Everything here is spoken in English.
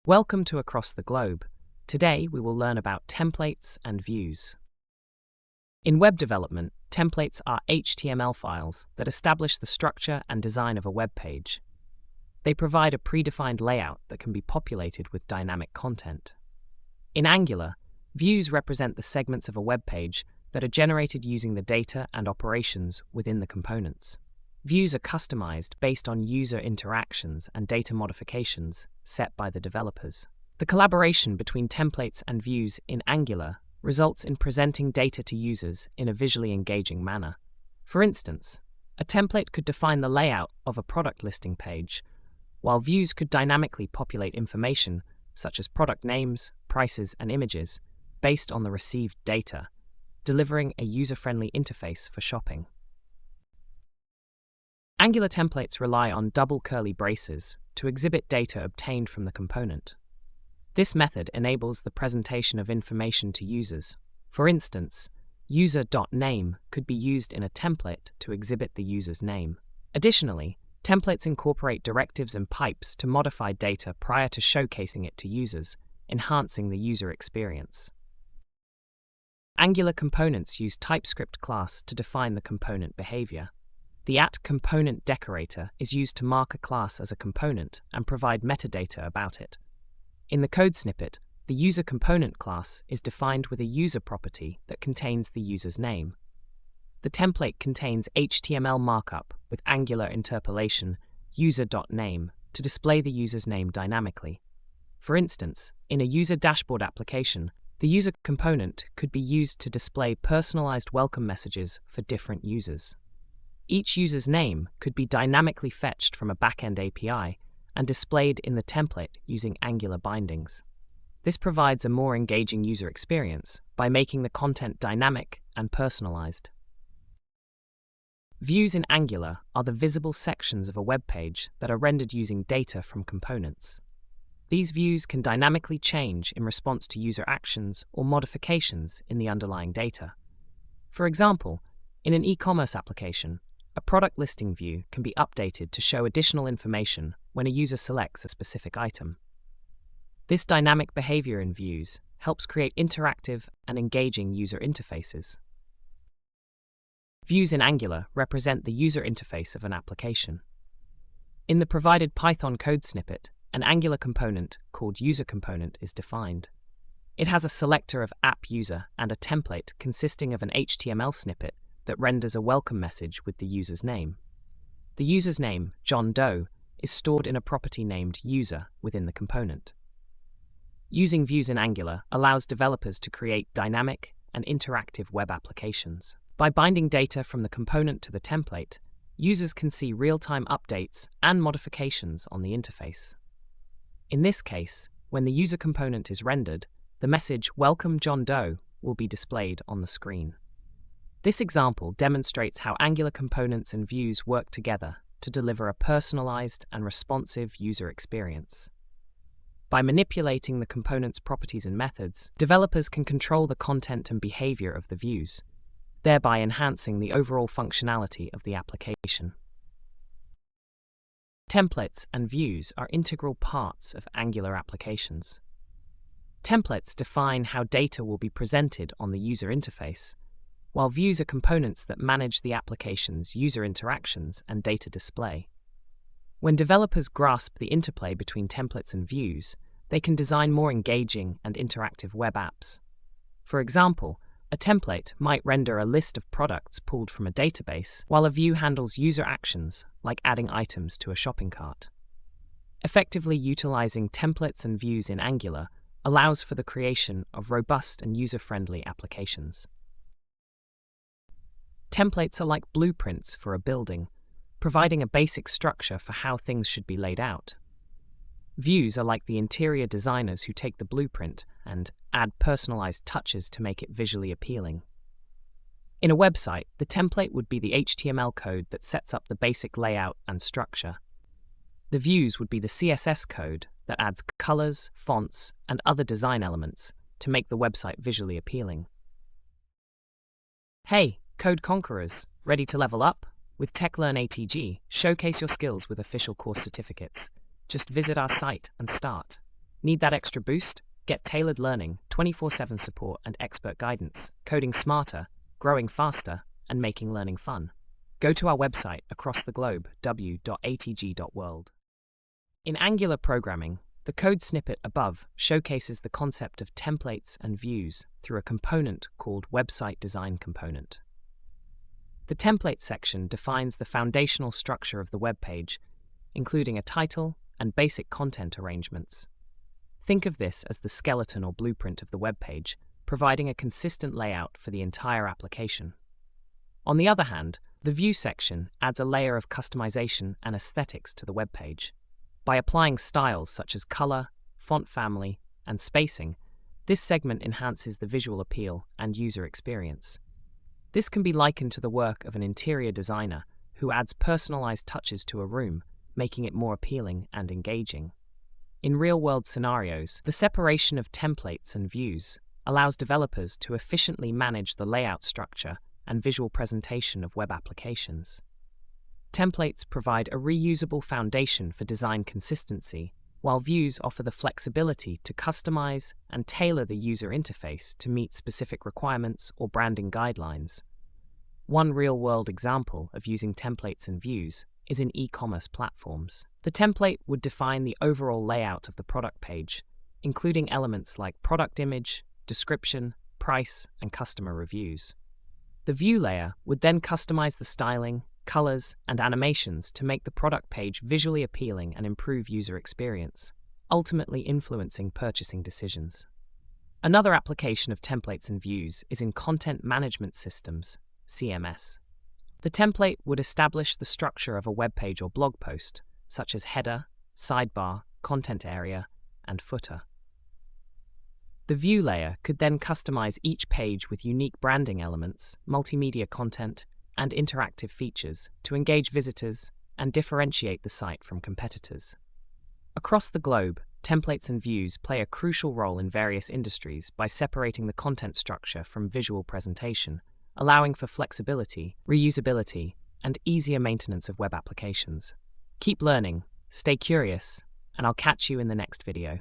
Welcome to Across the Globe. Today we will learn about templates and views. In web development, templates are HTML files that establish the structure and design of a web page. They provide a predefined layout that can be populated with dynamic content. In Angular, views represent the segments of a web page that are generated using the data and operations within the components. Views are customized based on user interactions and data modifications set by the developers. The collaboration between templates and views in Angular results in presenting data to users in a visually engaging manner. For instance, a template could define the layout of a product listing page, while views could dynamically populate information such as product names, prices, and images based on the received data, delivering a user-friendly interface for shopping. Angular templates rely on double curly braces to exhibit data obtained from the component. This method enables the presentation of information to users. For instance, user.name could be used in a template to exhibit the user's name. Additionally, templates incorporate directives and pipes to modify data prior to showcasing it to users, enhancing the user experience. Angular components use TypeScript class to define the component behavior. The @component decorator is used to mark a class as a component and provide metadata about it. In the code snippet, the user component class is defined with a user property that contains the user's name. The template contains HTML markup with Angular interpolation user.name to display the user's name dynamically. For instance, in a user dashboard application, the user component could be used to display personalized welcome messages for different users. Each user's name could be dynamically fetched from a backend API and displayed in the template using Angular bindings. This provides a more engaging user experience by making the content dynamic and personalized. Views in Angular are the visible sections of a web page that are rendered using data from components. These views can dynamically change in response to user actions or modifications in the underlying data. For example, in an e-commerce application, a product listing view can be updated to show additional information when a user selects a specific item. This dynamic behavior in views helps create interactive and engaging user interfaces. Views in Angular represent the user interface of an application. In the provided Python code snippet, an Angular component called userComponent is defined. It has a selector of app user and a template consisting of an HTML snippet that renders a welcome message with the user's name. The user's name, John Doe, is stored in a property named user within the component. Using views in Angular allows developers to create dynamic and interactive web applications. By binding data from the component to the template, users can see real-time updates and modifications on the interface. In this case, when the user component is rendered, the message "Welcome John Doe" will be displayed on the screen. This example demonstrates how Angular components and views work together to deliver a personalized and responsive user experience. By manipulating the component's properties and methods, developers can control the content and behavior of the views, thereby enhancing the overall functionality of the application. Templates and views are integral parts of Angular applications. Templates define how data will be presented on the user interface, while views are components that manage the application's user interactions and data display. When developers grasp the interplay between templates and views, they can design more engaging and interactive web apps. For example, a template might render a list of products pulled from a database, while a view handles user actions like adding items to a shopping cart. Effectively utilizing templates and views in Angular allows for the creation of robust and user-friendly applications. Templates are like blueprints for a building, providing a basic structure for how things should be laid out. Views are like the interior designers who take the blueprint and add personalized touches to make it visually appealing. In a website, the template would be the HTML code that sets up the basic layout and structure. The views would be the CSS code that adds colors, fonts, and other design elements to make the website visually appealing. Hey, Code Conquerors, ready to level up? With TechLearn ATG, showcase your skills with official course certificates. Just visit our site and start. Need that extra boost? Get tailored learning, 24/7 support and expert guidance, coding smarter, growing faster, and making learning fun. Go to our website across the globe, w.atg.world. In Angular programming, the code snippet above showcases the concept of templates and views through a component called Website Design Component. The template section defines the foundational structure of the web page, including a title and basic content arrangements. Think of this as the skeleton or blueprint of the web page, providing a consistent layout for the entire application. On the other hand, the view section adds a layer of customization and aesthetics to the web page. By applying styles such as color, font family, and spacing, this segment enhances the visual appeal and user experience. This can be likened to the work of an interior designer who adds personalized touches to a room, making it more appealing and engaging. In real-world scenarios, the separation of templates and views allows developers to efficiently manage the layout structure and visual presentation of web applications. Templates provide a reusable foundation for design consistency, while views offer the flexibility to customize and tailor the user interface to meet specific requirements or branding guidelines. One real-world example of using templates and views is in e-commerce platforms. The template would define the overall layout of the product page, including elements like product image, description, price, and customer reviews. The view layer would then customize the styling, colors, and animations to make the product page visually appealing and improve user experience, ultimately influencing purchasing decisions. Another application of templates and views is in content management systems, CMS. The template would establish the structure of a web page or blog post, such as header, sidebar, content area, and footer. The view layer could then customize each page with unique branding elements, multimedia content, and interactive features to engage visitors and differentiate the site from competitors. Across the globe, templates and views play a crucial role in various industries by separating the content structure from visual presentation, allowing for flexibility, reusability, and easier maintenance of web applications. Keep learning, stay curious, and I'll catch you in the next video.